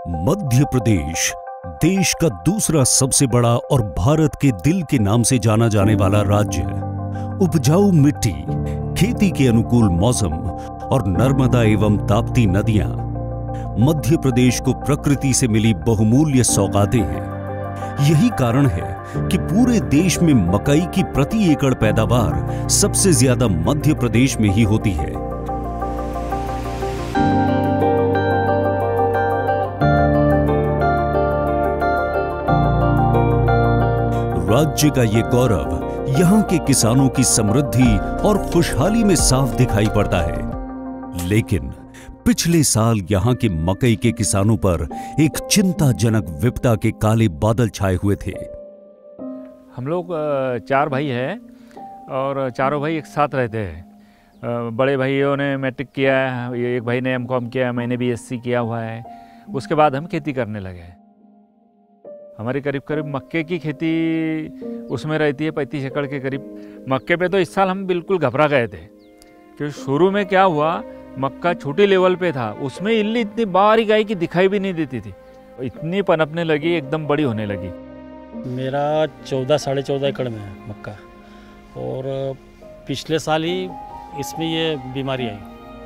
मध्य प्रदेश देश का दूसरा सबसे बड़ा और भारत के दिल के नाम से जाना जाने वाला राज्य है। उपजाऊ मिट्टी, खेती के अनुकूल मौसम और नर्मदा एवं ताप्ती नदियां मध्य प्रदेश को प्रकृति से मिली बहुमूल्य सौगातें हैं। यही कारण है कि पूरे देश में मकई की प्रति एकड़ पैदावार सबसे ज्यादा मध्य प्रदेश में ही होती है। राज्य का ये गौरव यहाँ के किसानों की समृद्धि और खुशहाली में साफ दिखाई पड़ता है। लेकिन पिछले साल यहाँ के मकई के किसानों पर एक चिंताजनक विपदा के काले बादल छाए हुए थे। हम लोग 4 भाई हैं और चारों भाई एक साथ रहते हैं। बड़े भाइयों ने मैट्रिक किया है, एक भाई ने एमकॉम किया, मैंने बीएससी किया हुआ है। उसके बाद हम खेती करने लगे। हमारी करीब करीब मक्के की खेती उसमें रहती है 35 एकड़ के करीब। मक्के पे तो इस साल हम बिल्कुल घबरा गए थे क्योंकि शुरू में क्या हुआ, मक्का छोटी लेवल पे था, उसमें इल्ली इतनी बारीक आई कि दिखाई भी नहीं देती थी, इतनी पनपने लगी, एकदम बड़ी होने लगी। मेरा 14 साढ़े 14 एकड़ में है मक्का, और पिछले साल ही इसमें ये बीमारी आई।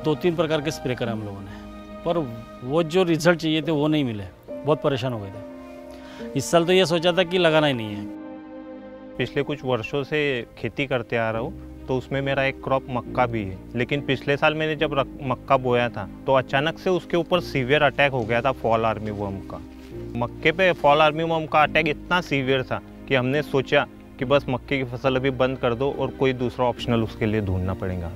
2-3 प्रकार के स्प्रे करे हम लोगों ने, पर वो जो रिजल्ट चाहिए थे वो नहीं मिले। बहुत परेशान हो गए थे। इस साल तो ये सोचा था कि लगाना ही नहीं है। पिछले कुछ वर्षों से खेती करते आ रहा हूँ, तो उसमें मेरा एक क्रॉप मक्का भी है। लेकिन पिछले साल मैंने जब मक्का बोया था तो अचानक से उसके ऊपर सीवियर अटैक हो गया था फॉल आर्मी वर्म का। मक्के पे फॉल आर्मी वर्म का अटैक इतना सीवियर था कि हमने सोचा कि बस मक्के की फसल अभी बंद कर दो और कोई दूसरा ऑप्शनल उसके लिए ढूंढना पड़ेगा।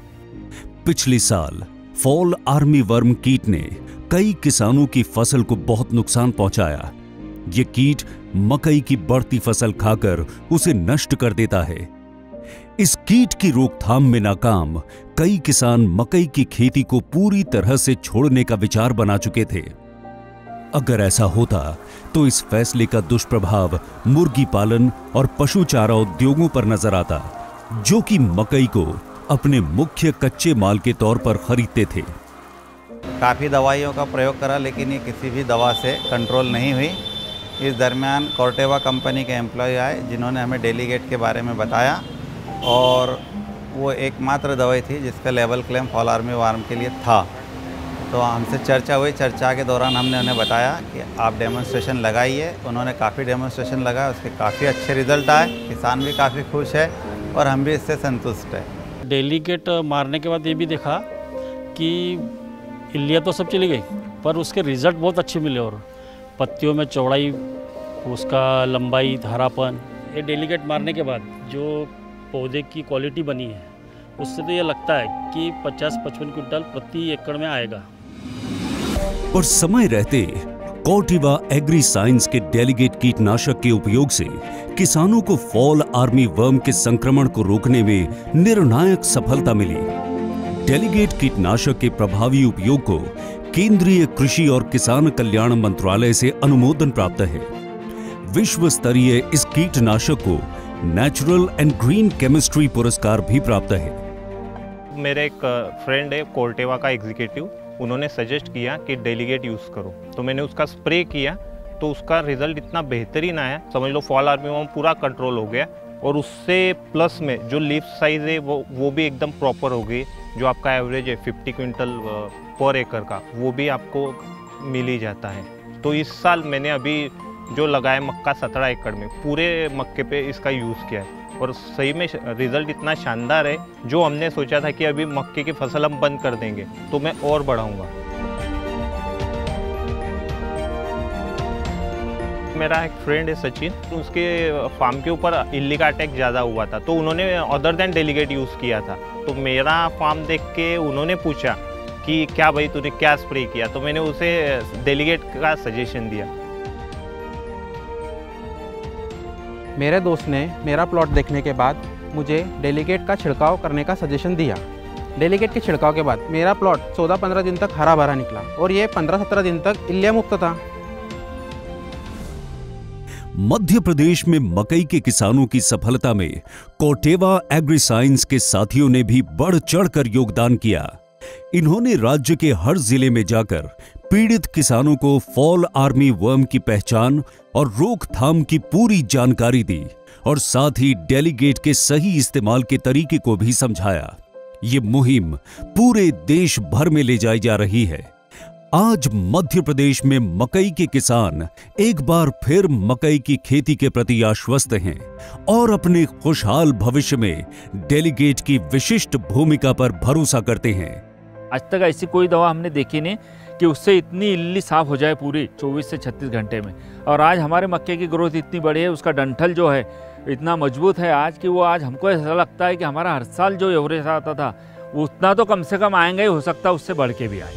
पिछले साल फॉल आर्मी वर्म कीट ने कई किसानों की फसल को बहुत नुकसान पहुंचाया। ये कीट मकई की बढ़ती फसल खाकर उसे नष्ट कर देता है। इस कीट की रोकथाम में नाकाम कई किसान मकई की खेती को पूरी तरह से छोड़ने का विचार बना चुके थे। अगर ऐसा होता तो इस फैसले का दुष्प्रभाव मुर्गी पालन और पशु चारा उद्योगों पर नजर आता, जो कि मकई को अपने मुख्य कच्चे माल के तौर पर खरीदते थे। काफ़ी दवाइयों का प्रयोग करा, लेकिन ये किसी भी दवा से कंट्रोल नहीं हुई। इस दरमियान कॉर्टेवा कंपनी के एम्प्लॉय आए, जिन्होंने हमें डेलीगेट के बारे में बताया, और वो एकमात्र दवाई थी जिसका level claim fall army worm के लिए था। तो हमसे चर्चा हुई। चर्चा के दौरान हमने उन्हें बताया कि आप डेमोन्स्ट्रेशन लगाइए। उन्होंने काफ़ी डेमोन्स्ट्रेशन लगाया, उसके काफ़ी अच्छे रिजल्ट आए। किसान भी काफ़ी खुश है और हम भी इससे संतुष्ट हैं। डेलीगेट मारने के बाद ये भी देखा कि इल्लियाँ तो सब चली गई, पर उसके रिजल्ट बहुत अच्छे मिले, और पत्तियों में चौड़ाई, उसका लंबाई, धारापन। ये डेलीगेट मारने के बाद जो पौधे की क्वालिटी बनी है, उससे तो ये लगता है कि 50-55 क्विंटल प्रति एकड़ में आएगा। और समय रहते कॉर्टेवा एग्री साइंस के डेलीगेट कीटनाशक के उपयोग से किसानों को फॉल आर्मी वर्म के संक्रमण को रोकने में निर्णायक सफलता मिली। डेलीगेट कीटनाशक के प्रभावी उपयोग को केंद्रीय कृषि और किसान कल्याण मंत्रालय से अनुमोदन प्राप्त है। विश्व स्तरीय इस कीटनाशक को नेचुरल एंड ग्रीन केमिस्ट्री पुरस्कार भी प्राप्त है। मेरे एक फ्रेंड है कॉर्टेवा का एग्जीक्यूटिव, उन्होंने सजेस्ट किया कि डेलीगेट यूज़ करो, तो मैंने उसका स्प्रे किया तो उसका रिजल्ट इतना बेहतरीन आया, समझ लो फॉल आर्मी वर्म पूरा कंट्रोल हो गया। और उससे प्लस में जो लीफ साइज़ है वो भी एकदम प्रॉपर हो गई। जो आपका एवरेज है 50 क्विंटल पर एकड़ का, वो भी आपको मिल ही जाता है। तो इस साल मैंने अभी जो लगाया मक्का 17 एकड़ में, पूरे मक्के पे इसका यूज़ किया है, और सही में रिज़ल्ट इतना शानदार है। जो हमने सोचा था कि अभी मक्के की फसल हम बंद कर देंगे, तो मैं और बढ़ाऊंगा। मेरा एक फ्रेंड है सचिन, उसके फार्म के ऊपर इल्ली का अटैक ज़्यादा हुआ था, तो उन्होंने अदर देन डेलीगेट यूज़ किया था। तो मेरा फार्म देख के उन्होंने पूछा कि क्या भाई तूने क्या स्प्रे किया, तो मैंने उसे डेलीगेट का सजेशन दिया। मेरे दोस्त ने मेरा प्लॉट देखने के बाद मुझे डेलीगेट का छिड़काव करने का सजेशन दिया। डेलीगेट के छिड़काव के बाद मेरा प्लॉट 14-15 दिन तक हरा भरा निकला, और ये 15-17 दिन तक इल्लियाँ मुक्त था। मध्य प्रदेश में मकई के किसानों की सफलता में कॉर्टेवा एग्री साइंस के साथियों ने भी बढ़ चढ़कर योगदान किया। इन्होंने राज्य के हर जिले में जाकर पीड़ित किसानों को फॉल आर्मी वर्म की पहचान और रोकथाम की पूरी जानकारी दी और साथ ही डेलीगेट के सही इस्तेमाल के तरीके को भी समझाया। ये मुहिम पूरे देश भर में ले जाई जा रही है। आज मध्य प्रदेश में मकई के किसान एक बार फिर मकई की खेती के प्रति आश्वस्त हैं और अपने खुशहाल भविष्य में डेलीगेट की विशिष्ट भूमिका पर भरोसा करते हैं। आज तक ऐसी कोई दवा हमने देखी नहीं कि उससे इतनी इल्ली साफ हो जाए पूरी 24 से 36 घंटे में। और आज हमारे मक्के की ग्रोथ इतनी बड़ी है, उसका डंठल जो है इतना मजबूत है आज कि वो आज हमको ऐसा लगता है कि हमारा हर साल जो एवरेज आता था उतना तो कम से कम आएंगे ही, हो सकता है उससे बढ़ के भी आए।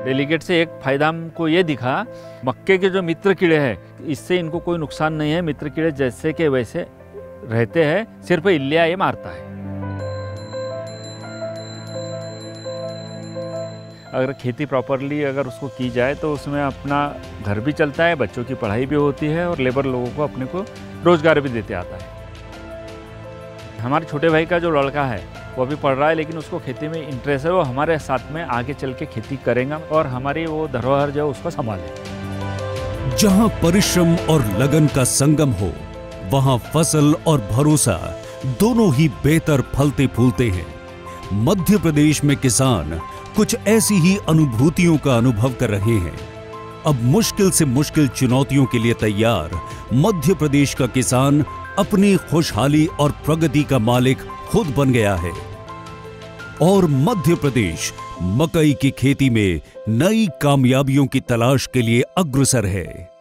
डेलीगेट से एक फायदा हमको ये दिखा, मक्के के जो मित्र कीड़े हैं इससे इनको कोई नुकसान नहीं है। मित्र कीड़े जैसे के वैसे रहते हैं, सिर्फ इल्लिया ये मारता है। अगर खेती प्रॉपरली अगर उसको की जाए तो उसमें अपना घर भी चलता है, बच्चों की पढ़ाई भी होती है और लेबर लोगों को अपने को रोजगार भी देते आता है। हमारे छोटे भाई का जो लड़का है वो अभी पढ़ रहा है, लेकिन उसको खेती में इंटरेस्ट है। वो हमारे साथ में आगे चल के खेती करेगा और हमारी वो धरोहर जो है उसको संभाले। जहां परिश्रम और लगन का संगम हो वहां फसल और भरोसा दोनों ही बेहतर फलते फूलते हैं। मध्य प्रदेश में किसान कुछ ऐसी ही अनुभूतियों का अनुभव कर रहे हैं। अब मुश्किल से मुश्किल चुनौतियों के लिए तैयार मध्य प्रदेश का किसान अपनी खुशहाली और प्रगति का मालिक खुद बन गया है और मध्य प्रदेश मकई की खेती में नई कामयाबियों की तलाश के लिए अग्रसर है।